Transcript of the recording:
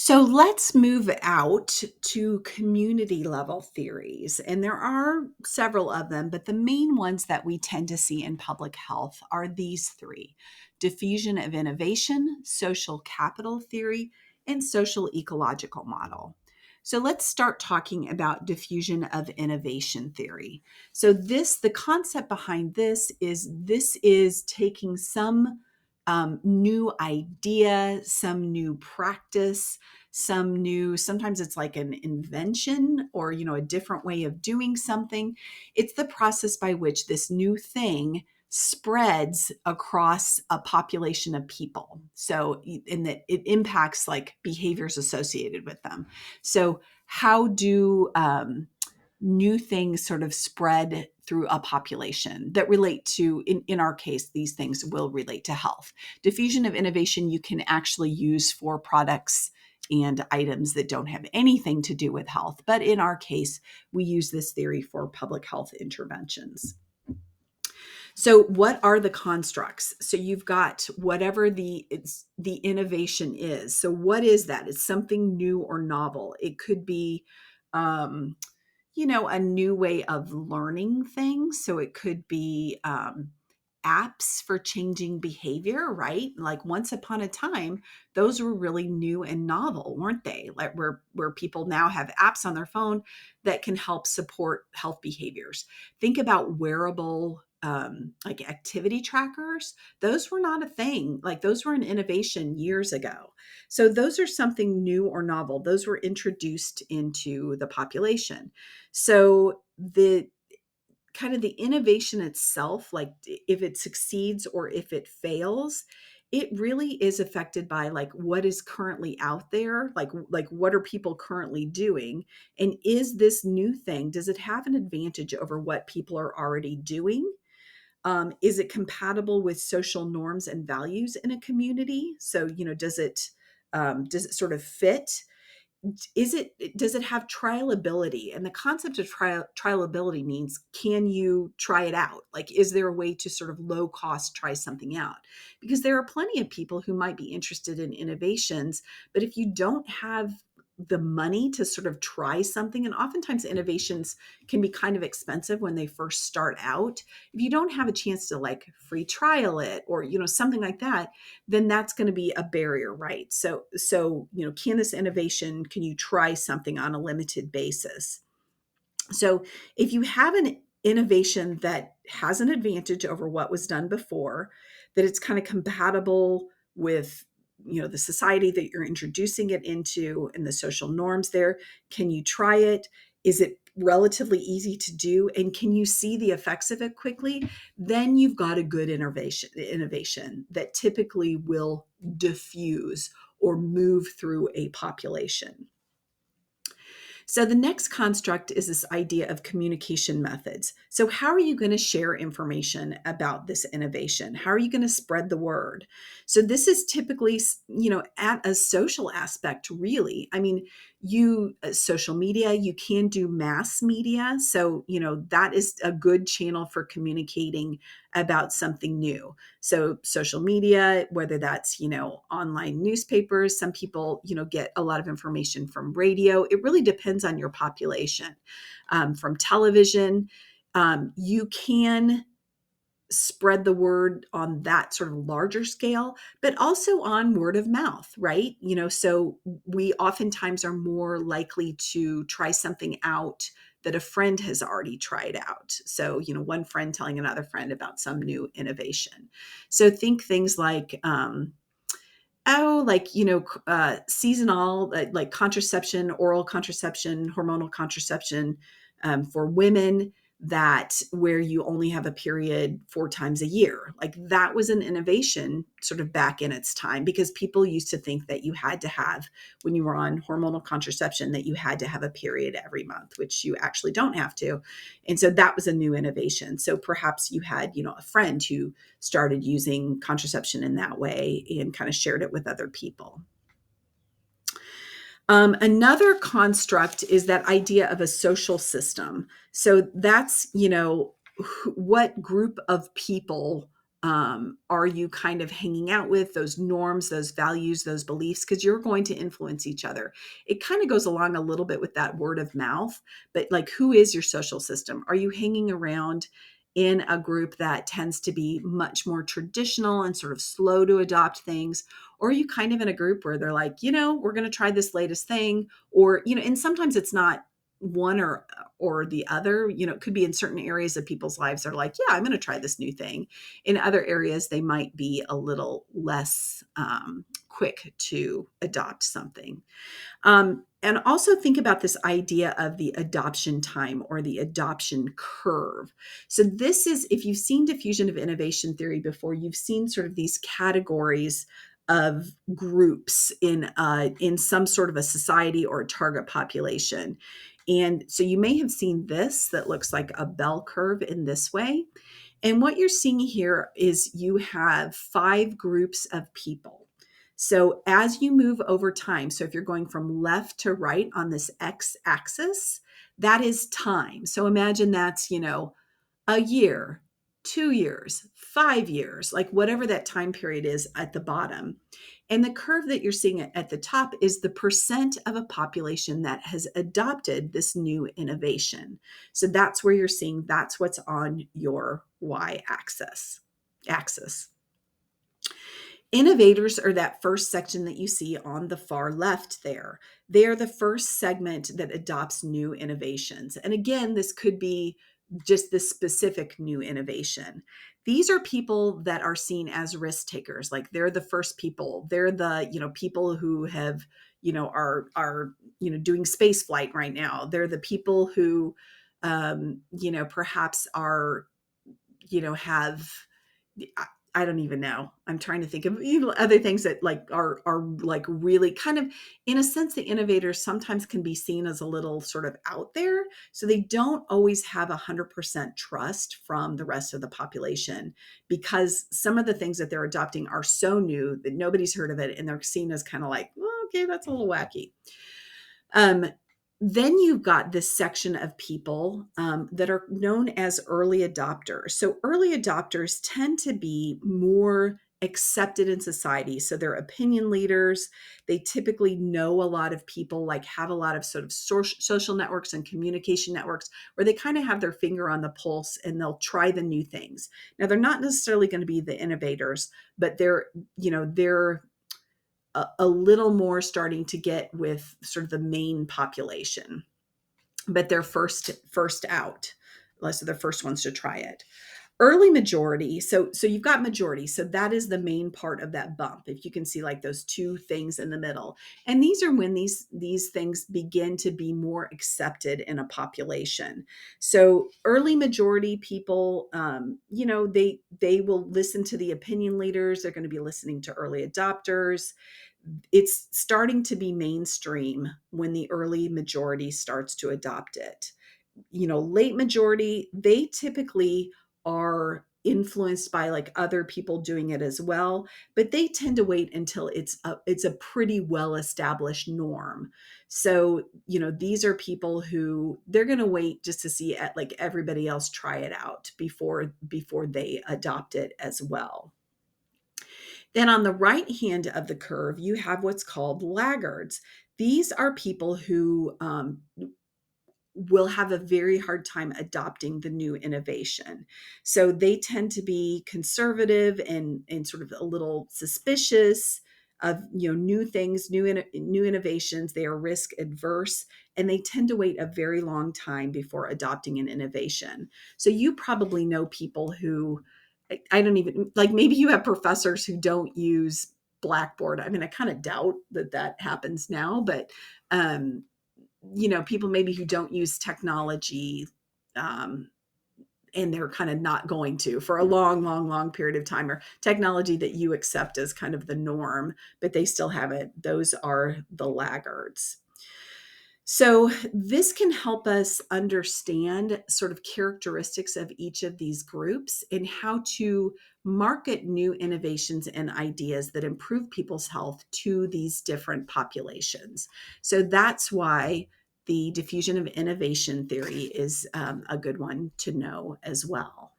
So let's move out to community level theories. And there are several of them, but the main ones that we tend to see in public health are these three: diffusion of innovation, social capital theory, and social ecological model. So let's start talking about diffusion of innovation theory. So the concept behind this is taking some new idea, some new practice, sometimes it's like an invention or, a different way of doing something. It's the process by which this new thing spreads across a population of people. So, in that it impacts like behaviors associated with them. So, how do new things sort of spread through a population that relate to, in our case, these things will relate to health. Diffusion of innovation you can actually use for products and items that don't have anything to do with health. But in our case, we use this theory for public health interventions. So what are the constructs? So you've got whatever the innovation is. So what is that? It's something new or novel. It could be um, a new way of learning things. So it could be apps for changing behavior, right? Like once upon a time, those were really new and novel, weren't they? Like where people now have apps on their phone that can help support health behaviors. Think about wearable like activity trackers. Those were not a thing. Like those were an innovation years ago. So those are something new or novel. Those were introduced into the population. So the kind of the innovation itself, like if it succeeds or if it fails, it really is affected by like what is currently out there, like what are people currently doing, and is this new thing, does it have an advantage over what people are already doing? Is it compatible with social norms and values in a community? So does it sort of fit? Does it have trialability? And the concept of trialability means, can you try it out? Like, is there a way to sort of low cost try something out? Because there are plenty of people who might be interested in innovations, but if you don't have the money to sort of try something, and oftentimes innovations can be kind of expensive when they first start out, if you don't have a chance to like free trial it or something like that, then that's going to be a barrier, right? So can you try something on a limited basis? So if you have an innovation that has an advantage over what was done before, that it's kind of compatible with the society that you're introducing it into and the social norms there, can you try it? Is it relatively easy to do, and can you see the effects of it quickly? Then you've got a good innovation that typically will diffuse or move through a population. So the next construct is this idea of communication methods. So how are you going to share information about this innovation? How are you going to spread the word? So this is typically, at a social aspect, really. I mean, social media, you can do mass media. So, that is a good channel for communicating about something new. So social media, whether that's, online newspapers, some people, get a lot of information from radio. It really depends on your population. From television, you can spread the word on that sort of larger scale, but also on word of mouth, right? So we oftentimes are more likely to try something out that a friend has already tried out. So, one friend telling another friend about some new innovation. So think things like, seasonal, like contraception, oral contraception, hormonal contraception for women, that where you only have a period 4 times a year. Like that was an innovation sort of back in its time, because people used to think that you had to have, when you were on hormonal contraception, that you had to have a period every month, which you actually don't have to. And so that was a new innovation. So perhaps you had, a friend who started using contraception in that way and kind of shared it with other people. Another construct is that idea of a social system. So that's, what group of people are you kind of hanging out with, those norms, those values, those beliefs, because you're going to influence each other. It kind of goes along a little bit with that word of mouth, but like, who is your social system? Are you hanging around in a group that tends to be much more traditional and sort of slow to adopt things? Or are you kind of in a group where they're like, we're going to try this latest thing, or, and sometimes it's not one or the other. It could be in certain areas of people's lives they're like, yeah, I'm going to try this new thing. In other areas they might be a little less quick to adopt something. And also think about this idea of the adoption time or the adoption curve. So this is, if you've seen diffusion of innovation theory before, you've seen sort of these categories of groups in some sort of a society or a target population. And so you may have seen this that looks like a bell curve in this way. And what you're seeing here is you have 5 groups of people. So as you move over time, so if you're going from left to right on this X axis, that is time. So imagine that's, a year, 2 years, 5 years, like whatever that time period is at the bottom. And the curve that you're seeing at the top is the percent of a population that has adopted this new innovation. So that's where you're seeing, that's what's on your Y axis. Innovators are that first section that you see on the far left there. They are the first segment that adopts new innovations. And again, this could be just this specific new innovation. These are people that are seen as risk takers. Like, they're the first people. They're the, people who have, are doing space flight right now. They're the people who, perhaps are, have, I don't even know. I'm trying to think of other things that like are like really kind of, in a sense, the innovators sometimes can be seen as a little sort of out there. So they don't always have 100% trust from the rest of the population, because some of the things that they're adopting are so new that nobody's heard of it, and they're seen as kind of like, well, okay, that's a little wacky. Then you've got this section of people that are known as early adopters. So early adopters tend to be more accepted in society. So they're opinion leaders. They typically know a lot of people, like have a lot of sort of social networks and communication networks where they kind of have their finger on the pulse and they'll try the new things. Now, they're not necessarily going to be the innovators, but they're a little more starting to get with sort of the main population, but they're first out. So they're first ones to try it. Early majority. So you've got majority. So that is the main part of that bump. If you can see like those two things in the middle. And these are when these things begin to be more accepted in a population. So early majority people, they will listen to the opinion leaders. They're going to be listening to early adopters. It's starting to be mainstream when the early majority starts to adopt it. Late majority, they typically are influenced by like other people doing it as well, but they tend to wait until it's a pretty well established norm. So, these are people who they're going to wait just to see like everybody else try it out before they adopt it as well. Then on the right hand of the curve, you have what's called laggards. These are people who will have a very hard time adopting the new innovation. So they tend to be conservative and sort of a little suspicious of new things, new innovations. They are risk adverse, and they tend to wait a very long time before adopting an innovation. So you probably know people who, I don't even, like, maybe you have professors who don't use Blackboard. I mean, I kind of doubt that happens now, but people maybe who don't use technology, and they're kind of not going to for a long, long, long period of time, or technology that you accept as kind of the norm, but they still have it. Those are the laggards. So this can help us understand sort of characteristics of each of these groups and how to market new innovations and ideas that improve people's health to these different populations. So that's why the diffusion of innovation theory is a good one to know as well.